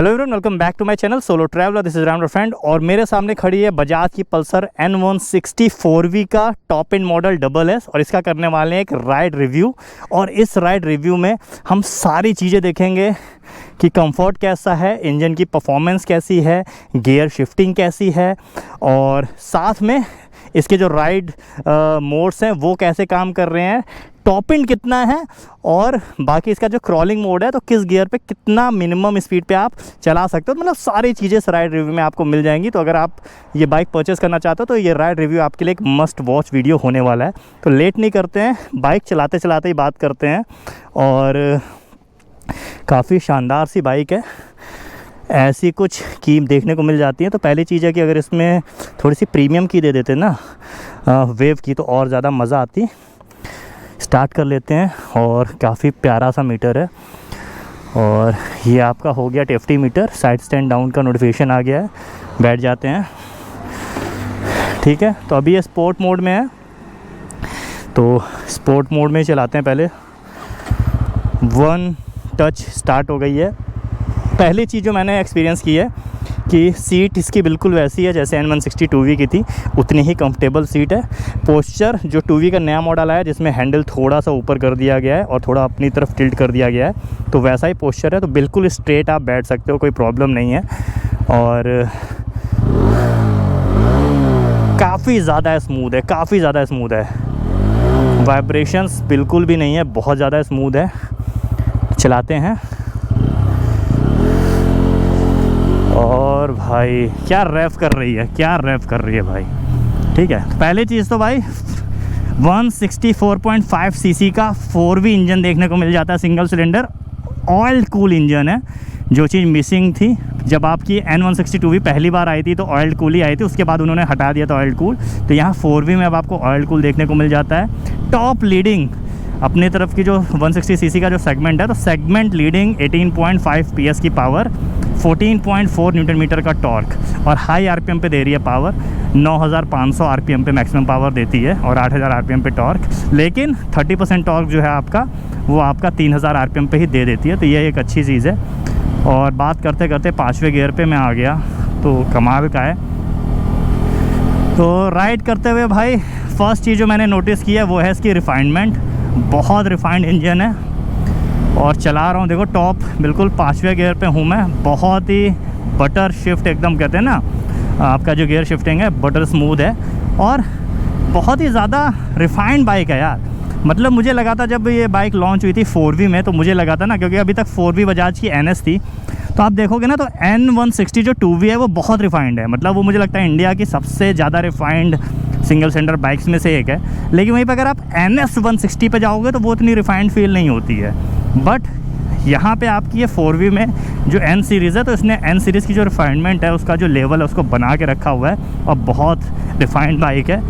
Hello everyone, welcome back to my channel solo traveller. This is Ram friend और मेरे सामने खड़ी है बजाज की पल्सर N160 4V का top and model double S और इसका करने वाले हैं एक राइड रिव्यू। और इस राइड रिव्यू में हम सारी चीज़ें देखेंगे कि कंफर्ट कैसा है, इंजन की परफॉर्मेंस कैसी है, गियर शिफ्टिंग कैसी है और साथ में इसके जो राइड मोड्स हैं वो कैसे काम कर रहे हैं, टॉप एंड कितना है और बाकी इसका जो क्रॉलिंग मोड है तो किस गियर पे कितना मिनिमम स्पीड पे आप चला सकते हो। मतलब सारी चीज़ें इस राइड रिव्यू में आपको मिल जाएंगी। तो अगर आप ये बाइक परचेस करना चाहते हो तो ये राइड रिव्यू आपके लिए एक मस्ट वॉच वीडियो होने वाला है। तो लेट नहीं करते हैं, बाइक चलाते चलाते ही बात करते हैं। और काफ़ी शानदार सी बाइक है, ऐसी कुछ की देखने को मिल जाती है। तो पहली चीज़ है कि अगर इसमें थोड़ी सी प्रीमियम की दे देते ना, वेव की, तो और ज़्यादा मज़ा आती। स्टार्ट कर लेते हैं और काफ़ी प्यारा सा मीटर है और ये आपका हो गया टेफ्टी मीटर। साइड स्टैंड डाउन का नोटिफिकेशन आ गया है, बैठ जाते हैं। ठीक है, तो अभी ये स्पोर्ट मोड में है, तो स्पोर्ट मोड में चलाते हैं। पहले 1 टच स्टार्ट हो गई है। पहली चीज़ जो मैंने एक्सपीरियंस की है कि सीट इसकी बिल्कुल वैसी है जैसे N160 2V की थी, उतनी ही कंफर्टेबल सीट है। पोस्चर जो 2V का नया मॉडल आया जिसमें हैंडल थोड़ा सा ऊपर कर दिया गया है और थोड़ा अपनी तरफ टिल्ट कर दिया गया है, तो वैसा ही पोस्चर है। तो बिल्कुल स्ट्रेट आप बैठ सकते हो, कोई प्रॉब्लम नहीं है। और काफ़ी ज़्यादा स्मूथ है, काफ़ी ज़्यादा स्मूथ है। वाइब्रेशंस बिल्कुल भी नहीं है, बहुत ज़्यादा स्मूथ है। चलाते हैं और भाई क्या रैप कर रही है, क्या रैप कर रही है भाई। ठीक है, पहली चीज़ तो भाई 164.5 सीसी का 4V इंजन देखने को मिल जाता है। Single cylinder oil cool engine है, जो चीज़ मिसिंग थी जब आपकी N160 2V पहली बार आई थी तो ऑयल कूल ही आई थी, उसके बाद उन्होंने हटा दिया था ऑयल कूल। तो यहाँ 4V में अब आपको ऑयल कूल देखने को मिल जाता है। टॉप लीडिंग अपनी तरफ की जो 160 सीसी का जो सेगमेंट है, तो सेगमेंट लीडिंग 18.5 PS की पावर, 14.4 न्यूटन मीटर का टॉर्क और हाई आरपीएम पे दे रही है पावर। 9500 आरपीएम पे मैक्सिमम पावर देती है और 8000 आरपीएम पे टॉर्क। लेकिन 30% टॉर्क जो है आपका वो आपका 3000 आरपीएम पे ही दे देती है, तो ये एक अच्छी चीज़ है। और बात करते करते 5वें गियर पे मैं आ गया, तो कमाल का है। तो राइड करते हुए भाई फर्स्ट चीज़ जो मैंने नोटिस की है वो है इसकी रिफाइनमेंट। बहुत रिफाइंड इंजन है और चला रहा हूँ, देखो टॉप बिल्कुल 5वें गियर पे हूँ मैं। बहुत ही बटर शिफ्ट एकदम कहते हैं ना, आपका जो गियर शिफ्टिंग है बटर स्मूथ है और बहुत ही ज़्यादा रिफाइंड बाइक है यार। मतलब मुझे लगा था जब ये बाइक लॉन्च हुई थी 4V में, तो मुझे लगा था ना, क्योंकि अभी तक 4V बजाज की NS थी, तो आप देखोगे ना तो N160 जो 2V है वो बहुत रिफाइंड है। मतलब वो मुझे लगता है इंडिया की सबसे ज़्यादा रिफाइंड सिंगल सिलेंडर बाइक्स में से एक है। लेकिन वहीं पर अगर आप NS 160 पे जाओगे तो वो इतनी रिफाइंड फील नहीं होती है। बट यहाँ पे आपकी ये 4V में जो N सीरीज़ है, तो इसने N सीरीज़ की जो रिफाइनमेंट है उसका जो लेवल है उसको बना के रखा हुआ है और बहुत रिफाइंड बाइक है।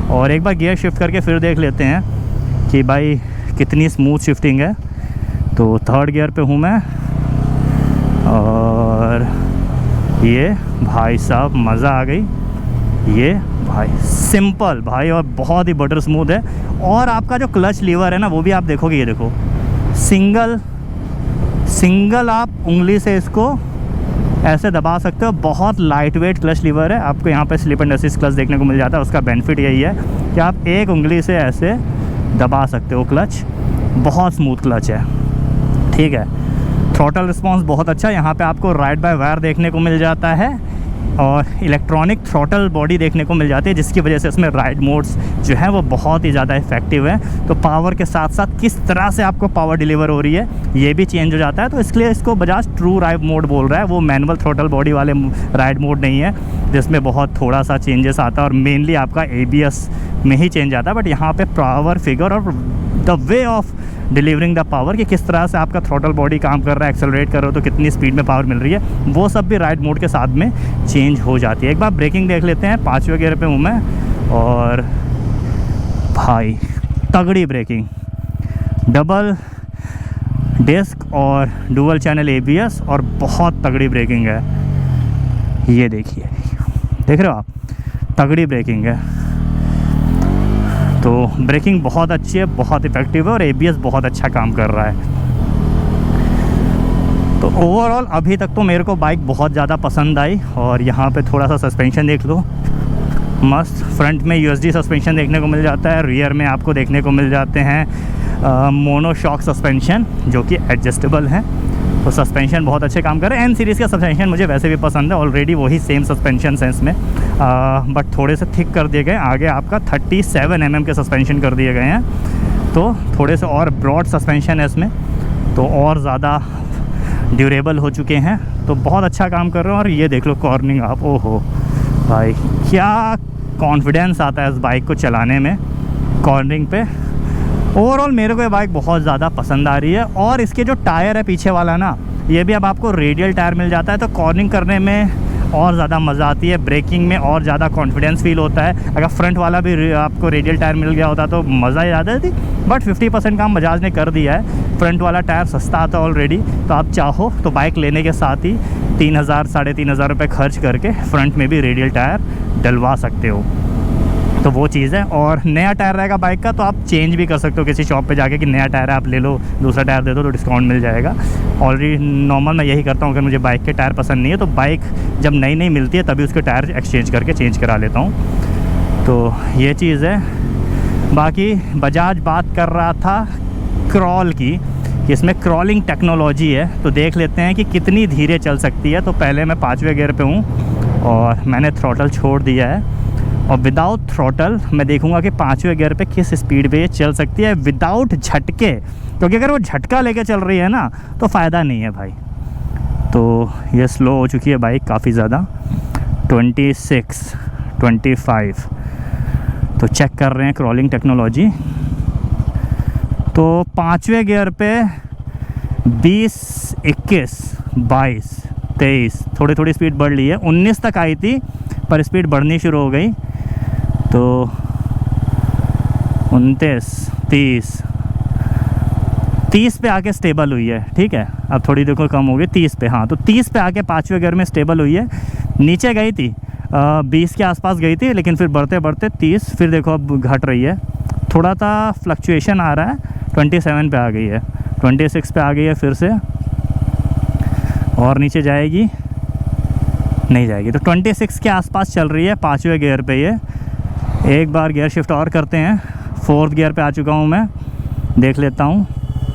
और एक बार गियर शिफ्ट करके फिर देख लेते हैं कि भाई कितनी स्मूथ शिफ्टिंग है। तो 3rd गियर पे हूँ मैं और ये भाई साहब मज़ा आ गई। ये भाई सिंपल भाई और बहुत ही बटर स्मूथ है। और आपका जो क्लच लीवर है ना वो भी आप देखोगे, ये देखो सिंगल आप उंगली से इसको ऐसे दबा सकते हो। बहुत लाइट वेट क्लच लीवर है। आपको यहाँ pay slip and assist clutch देखने को मिल जाता है। उसका बेनिफिट यही है कि आप एक उंगली से ऐसे दबा सकते हो क्लच। बहुत स्मूथ क्लच है। ठीक है, थ्रॉटल रिस्पॉन्स बहुत अच्छा। यहाँ पे आपको राइड बाय वायर देखने को मिल जाता है और इलेक्ट्रॉनिक थ्रॉटल बॉडी देखने को मिल जाती है, जिसकी वजह से इसमें राइड मोड्स जो हैं वो बहुत ही ज़्यादा इफेक्टिव है। तो पावर के साथ साथ किस तरह से आपको पावर डिलीवर हो रही है ये भी चेंज हो जाता है। तो इसलिए इसको बजाज ट्रू राइड मोड बोल रहा है। वो मैनुअल थ्रॉटल बॉडी वाले राइड मोड नहीं है जिसमें बहुत थोड़ा सा चेंजेस आता है और मेनली आपका ABS में ही चेंज आता है। बट यहाँ पर पावर फिगर और the way of delivering the power, कि किस तरह से आपका थ्रॉटल बॉडी काम कर रहा है, एक्सेलरेट कर रहे हो तो कितनी स्पीड में पावर मिल रही है, वो सब भी राइड मोड के साथ में चेंज हो जाती है। एक बार ब्रेकिंग देख लेते हैं। 5वें गियर पे हूँ मैं और भाई तगड़ी ब्रेकिंग, डबल डिस्क और डुअल चैनल ABS और बहुत तगड़ी ब्रेकिंग है। ये देखिए, देख रहे हो आप, तगड़ी ब्रेकिंग है। तो ब्रेकिंग बहुत अच्छी है, बहुत इफेक्टिव है और ABS बहुत अच्छा काम कर रहा है। तो ओवरऑल अभी तक तो मेरे को बाइक बहुत ज़्यादा पसंद आई। और यहाँ पे थोड़ा सा सस्पेंशन देख लो, मस्त। फ्रंट में यूएसडी सस्पेंशन देखने को मिल जाता है, रियर में आपको देखने को मिल जाते हैं मोनोशॉक सस्पेंशन जो कि एडजस्टेबल हैं। तो सस्पेंशन बहुत अच्छे काम कर रहे हैं। एन सीरीज़ का सस्पेंशन मुझे वैसे भी पसंद है, ऑलरेडी वही सेम सस्पेंशन है इसमें, बट थोड़े से थिक कर दिए गए। आगे आपका 37 mm के सस्पेंशन कर दिए गए हैं, तो थोड़े से और ब्रॉड सस्पेंशन है इसमें, तो और ज़्यादा ड्यूरेबल हो चुके हैं। तो बहुत अच्छा काम कर रहे हैं। और ये देख लो कॉर्निंग आप, ओहो भाई क्या कॉन्फिडेंस आता है इस बाइक को चलाने में कॉर्निंग पे। ओवरऑल मेरे को ये बाइक बहुत ज़्यादा पसंद आ रही है। और इसके जो टायर है पीछे वाला ना, ये भी अब आपको रेडियल टायर मिल जाता है, तो कॉर्निंग करने में और ज़्यादा मज़ा आती है, ब्रेकिंग में और ज़्यादा कॉन्फिडेंस फील होता है। अगर फ्रंट वाला भी आपको रेडियल टायर मिल गया होता तो मज़ा ही ज़्यादा थी, बट 50% काम बजाज ने कर दिया है। फ्रंट वाला टायर सस्ता आता है ऑलरेडी, तो आप चाहो तो बाइक लेने के साथ ही 3000 साढ़े 3000 रुपये खर्च करके फ्रंट में भी रेडियल टायर डलवा सकते हो। तो वो चीज़ है। और नया टायर रहेगा बाइक का, तो आप चेंज भी कर सकते हो किसी शॉप पे जाके कि नया टायर है आप ले लो, दूसरा टायर दे दो तो डिस्काउंट मिल जाएगा। ऑलरेडी नॉर्मल मैं यही करता हूँ, अगर मुझे बाइक के टायर पसंद नहीं है तो बाइक जब नई नई मिलती है तभी उसके टायर एक्सचेंज करके चेंज करा लेता हूँ। तो ये चीज़ है। बाकी बजाज बात कर रहा था क्रॉल की, इसमें क्रॉलिंग टेक्नोलॉजी है, तो देख लेते हैं कि कितनी धीरे चल सकती है। तो पहले मैं 5वें गियर पे हूँ और मैंने थ्रॉटल छोड़ दिया है, और विदाउट थ्रॉटल मैं देखूंगा कि 5वें गियर पे किस स्पीड पे ये चल सकती है विदाउट झटके, क्योंकि अगर वो झटका लेके चल रही है ना तो फ़ायदा नहीं है भाई। तो ये स्लो हो चुकी है बाइक काफ़ी ज़्यादा, 26 25। तो चेक कर रहे हैं क्रॉलिंग टेक्नोलॉजी। तो 5वें गियर पे 20 21 22 23 थोड़ी थोड़ी स्पीड बढ़ ली है। 19 तक आई थी पर स्पीड बढ़नी शुरू हो गई, तो 29 30 पे आके स्टेबल हुई है। ठीक है, अब थोड़ी देखो कम हो गई 30 पे। हाँ, तो 30 पे आके 5वें गियर में स्टेबल हुई है। नीचे गई थी 20 के आसपास गई थी, लेकिन फिर बढ़ते बढ़ते 30, फिर देखो अब घट रही है। थोड़ा सा फ्लक्चुएशन आ रहा है, 27 पे आ गई है, 26 पे आ गई है फिर से, और नीचे जाएगी नहीं जाएगी। तो 26 के आसपास चल रही है 5वें गियर पे ये। एक बार गियर शिफ्ट और करते हैं, 4th गियर पे आ चुका हूँ मैं, देख लेता हूँ।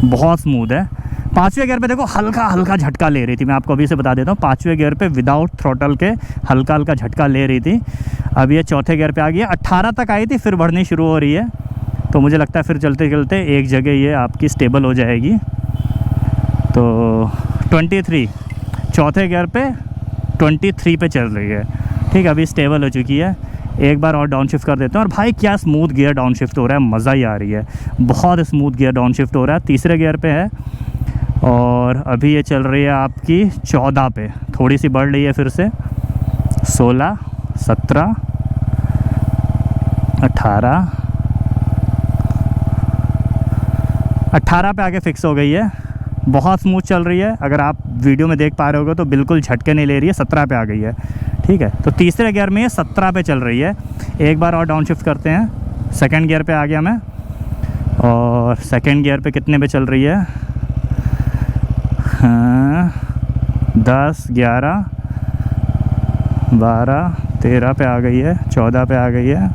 बहुत स्मूथ है। 5वें गियर पे देखो हल्का हल्का झटका ले रही थी, मैं आपको अभी से बता देता हूँ। 5वें गियर पे विदाउट थ्रॉटल के हल्का हल्का झटका ले रही थी। अब ये 4थे गियर पे आ गई है। 18 तक आई थी, फिर बढ़नी शुरू हो रही है। तो मुझे लगता है फिर चलते चलते एक जगह ये आपकी स्टेबल हो जाएगी। तो 23 4थे गियर पे 23 पे चल रही है। ठीक है, अभी स्टेबल हो चुकी है। एक बार और डाउन शिफ्ट कर देते हैं। और भाई क्या स्मूथ गियर डाउन शिफ्ट हो रहा है, मज़ा ही आ रही है। बहुत स्मूथ गियर डाउन शिफ्ट हो रहा है। 3रे गियर पे है और अभी ये चल रही है आपकी 14 पे, थोड़ी सी बढ़ रही है फिर से। 16 17 18 पे आके फिक्स हो गई है। बहुत स्मूथ चल रही है। अगर आप वीडियो में देख पा रहे होगे तो बिल्कुल झटके नहीं ले रही है। 17 पे आ गई है। ठीक है, तो 3रे गियर में ये 17 पे चल रही है। एक बार और डाउन शिफ्ट करते हैं। 2nd गियर पे आ गया मैं, और 2nd गियर पे कितने पे चल रही है? हाँ, 10 11 12 13 पे आ गई है, 14 पे आ गई है।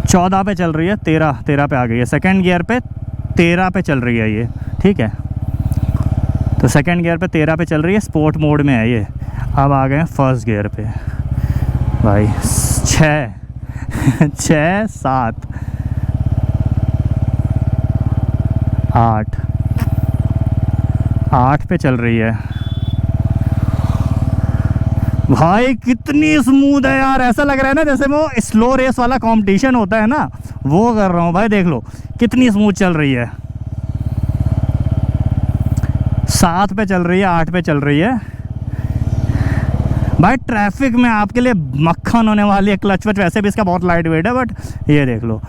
चौदह पे चल रही है, 13 पे आ गई है। 2nd गियर पे 13 पे चल रही है ये। ठीक है, तो 2nd गियर पे 13 पे चल रही है, स्पोर्ट मोड में है ये। अब आ गए हैं 1st गियर पे भाई। 6 6 7 8 पे चल रही है भाई। कितनी स्मूथ है यार, ऐसा लग रहा है ना जैसे वो स्लो रेस वाला कंपटीशन होता है ना, वो कर रहा हूँ भाई। देख लो कितनी स्मूथ चल रही है। 7 पे चल रही है, 8 पे चल रही है भाई। ट्रैफिक में आपके लिए मक्खन होने वाली है। क्लच वच वैसे भी इसका बहुत लाइट वेट है, बट ये देख लो।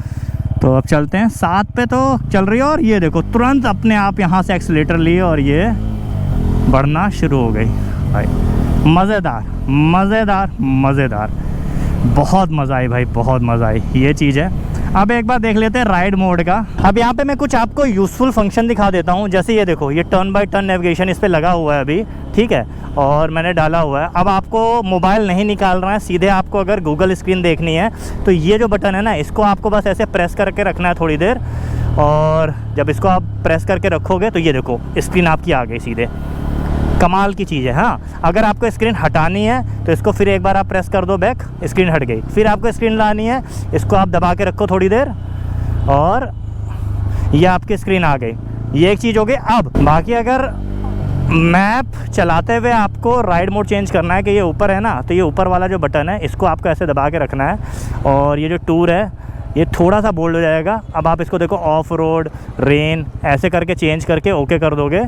तो अब चलते हैं 7 पे, तो चल रही है। और ये देखो तुरंत अपने आप यहाँ से एक्सीलेटर लिए और ये बढ़ना शुरू हो गई भाई। मज़ेदार मज़ेदार मज़ेदार, बहुत मज़ा आई भाई, बहुत मज़ा आई। ये चीज़ है। अब एक बार देख लेते हैं राइड मोड का। अब यहाँ पे मैं कुछ आपको यूज़फुल फंक्शन दिखा देता हूँ। जैसे ये देखो, ये टर्न बाय टर्न नेविगेशन इस पर लगा हुआ है अभी, ठीक है, और मैंने डाला हुआ है। अब आपको मोबाइल नहीं निकालना है, सीधे आपको अगर गूगल स्क्रीन देखनी है तो ये जो बटन है ना, इसको आपको बस ऐसे प्रेस करके रखना है थोड़ी देर, और जब इसको आप प्रेस करके रखोगे तो ये देखो स्क्रीन आपकी आ गई सीधे। कमाल की चीज़ है। हाँ, अगर आपको स्क्रीन हटानी है तो इसको फिर एक बार आप प्रेस कर दो बैक, स्क्रीन हट गई। फिर आपको स्क्रीन लानी है, इसको आप दबा के रखो थोड़ी देर और ये आपकी स्क्रीन आ गई। ये एक चीज़ हो गई। अब बाकी अगर मैप चलाते हुए आपको राइड मोड चेंज करना है कि ये ऊपर है ना, तो ये ऊपर वाला जो बटन है इसको आपको ऐसे दबा के रखना है और ये जो टूर है ये थोड़ा सा बोल्ड हो जाएगा। अब आप इसको देखो, ऑफ रोड, रेन ऐसे करके चेंज करके ओके कर दोगे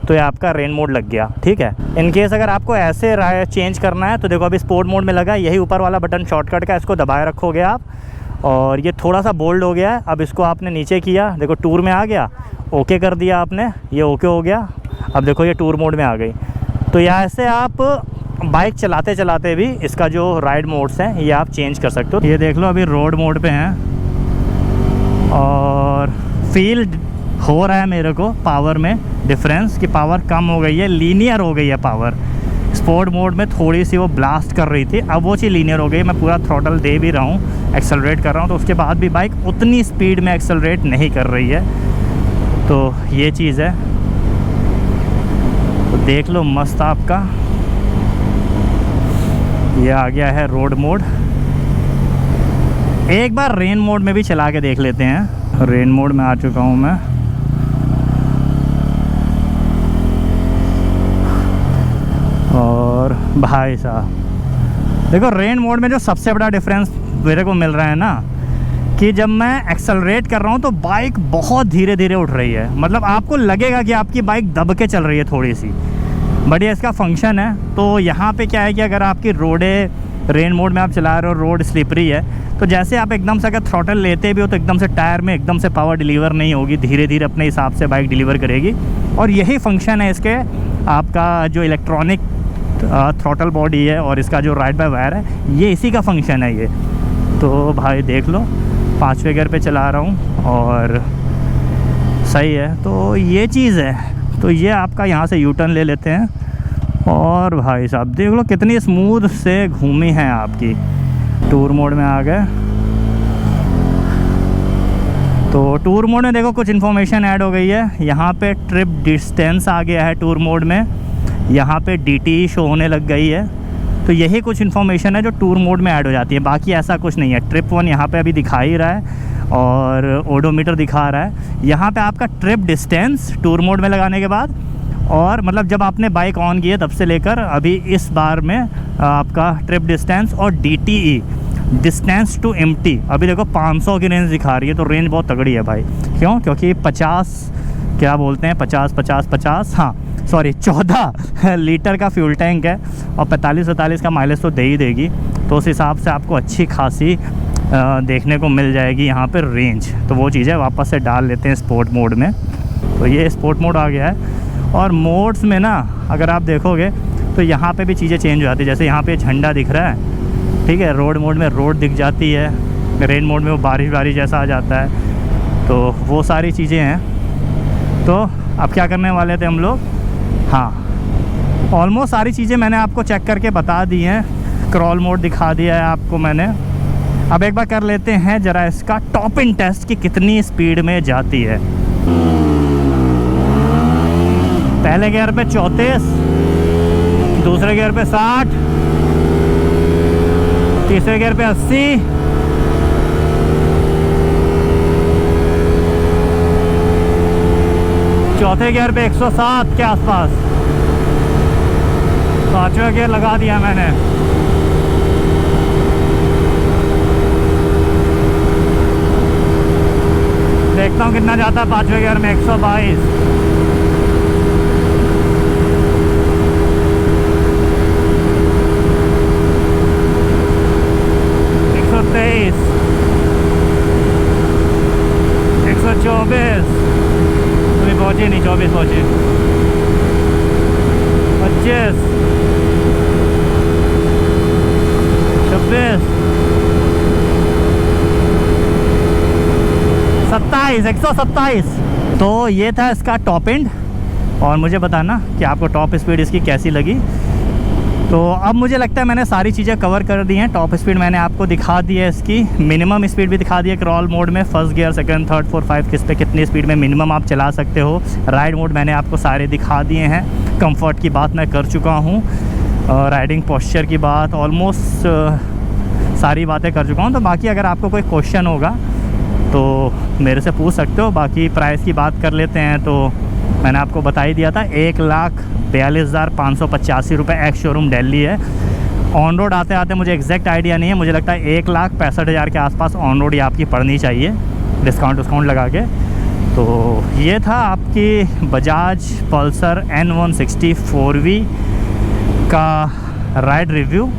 तो ये आपका रेन मोड लग गया, ठीक है। इन केस अगर आपको ऐसे चेंज करना है तो देखो अभी स्पोर्ट मोड में लगा, यही ऊपर वाला बटन शॉर्टकट का, इसको दबाए रखोगे आप और ये थोड़ा सा बोल्ड हो गया है। अब इसको आपने नीचे किया, देखो टूर में आ गया, ओके कर दिया आपने, ये ओके हो गया। अब देखो ये टूर मोड में आ गई। तो यहाँ से आप बाइक चलाते चलाते भी इसका जो राइड मोड्स हैं ये आप चेंज कर सकते हो। ये देख लो अभी रोड मोड पे हैं और फील हो रहा है मेरे को पावर में डिफरेंस, कि पावर कम हो गई है, लीनियर हो गई है पावर। स्पोर्ट मोड में थोड़ी सी वो ब्लास्ट कर रही थी, अब वो चीज़ लीनियर हो गई। मैं पूरा थ्रॉटल दे भी रहा हूँ, एक्सेलरेट कर रहा हूँ, तो उसके बाद भी बाइक उतनी स्पीड में एक्सेलरेट नहीं कर रही है। तो ये चीज़ है, तो देख लो मस्त आपका ये आ गया है रोड मोड। एक बार रेन मोड में भी चला के देख लेते हैं। रेन मोड में आ चुका हूँ मैं और भाई साहब देखो रेन मोड में जो सबसे बड़ा डिफरेंस मेरे को मिल रहा है ना, कि जब मैं एक्सेलरेट कर रहा हूँ तो बाइक बहुत धीरे धीरे उठ रही है। मतलब आपको लगेगा कि आपकी बाइक दब के चल रही है थोड़ी सी, बढ़िया इसका फंक्शन है। तो यहाँ पे क्या है कि अगर आपकी रोडें रेन मोड में आप चला रहे हो, रोड स्लिपरी है, तो जैसे आप एकदम से अगर थ्रॉटल लेते भी हो तो एकदम से टायर में एकदम से पावर डिलीवर नहीं होगी, धीरे धीरे अपने हिसाब से बाइक डिलीवर करेगी। और यही फंक्शन है इसके, आपका जो इलेक्ट्रॉनिक थ्रॉटल बॉडी है और इसका जो राइड बाय वायर है, ये इसी का फंक्शन है ये। तो भाई देख लो 5वें गियर पे चला रहा हूँ और सही है। तो ये चीज़ है। तो ये आपका यहाँ से यू टर्न ले लेते हैं और भाई साहब देख लो कितनी स्मूथ से घूमी है आपकी। टूर मोड में आ गए, तो टूर मोड में देखो कुछ इन्फॉर्मेशन ऐड हो गई है। यहाँ पे ट्रिप डिस्टेंस आ गया है टूर मोड में, यहाँ पे DTE शो होने लग गई है। तो यही कुछ इन्फॉर्मेशन है जो टूर मोड में ऐड हो जाती है, बाकी ऐसा कुछ नहीं है। ट्रिप 1 यहाँ पे अभी दिखा ही रहा है और ओडोमीटर दिखा रहा है। यहाँ पे आपका ट्रिप डिस्टेंस टूर मोड में लगाने के बाद, और मतलब जब आपने बाइक ऑन की है तब से लेकर अभी इस बार में आपका ट्रिप डिस्टेंस और DTE डिस्टेंस टू एम्प्टी अभी देखो 500 की रेंज दिखा रही है। तो रेंज बहुत तगड़ी है भाई। क्यों? क्योंकि 50 क्या बोलते हैं 50 हाँ सॉरी 14 लीटर का फ्यूल टैंक है और 45-47 का माइलेज तो दे ही देगी। तो उस हिसाब से आपको अच्छी खासी देखने को मिल जाएगी यहाँ पर रेंज। तो वो चीज़ है, वापस से डाल लेते हैं स्पोर्ट मोड में। तो ये स्पोर्ट मोड आ गया है। और मोड्स में ना अगर आप देखोगे तो यहाँ पे भी चीज़ें चेंज हो जाती है। जैसे यहाँ पे झंडा दिख रहा है, ठीक है, रोड मोड में रोड दिख जाती है, रेन मोड में वो बारिश जैसा आ जाता है। तो वो सारी चीज़ें हैं। तो अब क्या करने वाले थे हम लोग, हाँ ऑलमोस्ट सारी चीज़ें मैंने आपको चेक करके बता दी हैं। क्रॉल मोड दिखा दिया है आपको मैंने। अब एक बार कर लेते हैं ज़रा इसका टॉप इन टेस्ट कि कितनी स्पीड में जाती है। पहले गियर पे 34, दूसरे गियर पे 60, तीसरे गियर पे 80, चौथे गियर पे 107 के आसपास, 5वां गियर लगा दिया मैंने। देखता हूँ कितना जाता है 5वें गियर में। 122, 123, 124, अभी पहुँचे नहीं, 24 पहुँचे, 25, 26, 127। तो ये था इसका टॉप एंड, और मुझे बताना कि आपको टॉप स्पीड इसकी कैसी लगी। तो अब मुझे लगता है मैंने सारी चीज़ें कवर कर दी हैं। टॉप स्पीड मैंने आपको दिखा दी है, इसकी मिनिमम स्पीड भी दिखा दी है क्रॉल मोड में, first gear, second, third, fourth, 5 किस पे कितनी स्पीड में मिनिमम आप चला सकते हो। राइड मोड मैंने आपको सारे दिखा दिए हैं। कंफर्ट की बात मैं कर चुका हूँ, राइडिंग पोस्चर की बात ऑलमोस्ट सारी बातें कर चुका हूँ। तो बाकी अगर आपको कोई क्वेश्चन होगा तो मेरे से पूछ सकते हो। बाकी प्राइस की बात कर लेते हैं। तो मैंने आपको बता ही दिया था 1,42,585 रुपये एक्स शोरूम दिल्ली है। ऑन रोड आते आते मुझे एग्जैक्ट आइडिया नहीं है, मुझे लगता है 1,65,000 के आसपास ऑन रोड ही आपकी पड़नी चाहिए, डिस्काउंट लगा के। तो ये था आपकी बजाज पल्सर N160 4V का राइड रिव्यू।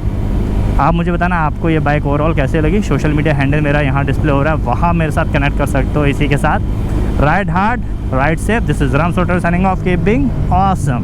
आप मुझे बताना आपको ये बाइक ओवरऑल कैसे लगी। सोशल मीडिया हैंडल मेरा यहाँ डिस्प्ले हो रहा है, वहाँ मेरे साथ कनेक्ट कर सकते हो। इसी के साथ ride hard, ride safe. This is Ram sorter signing off, keep being awesome.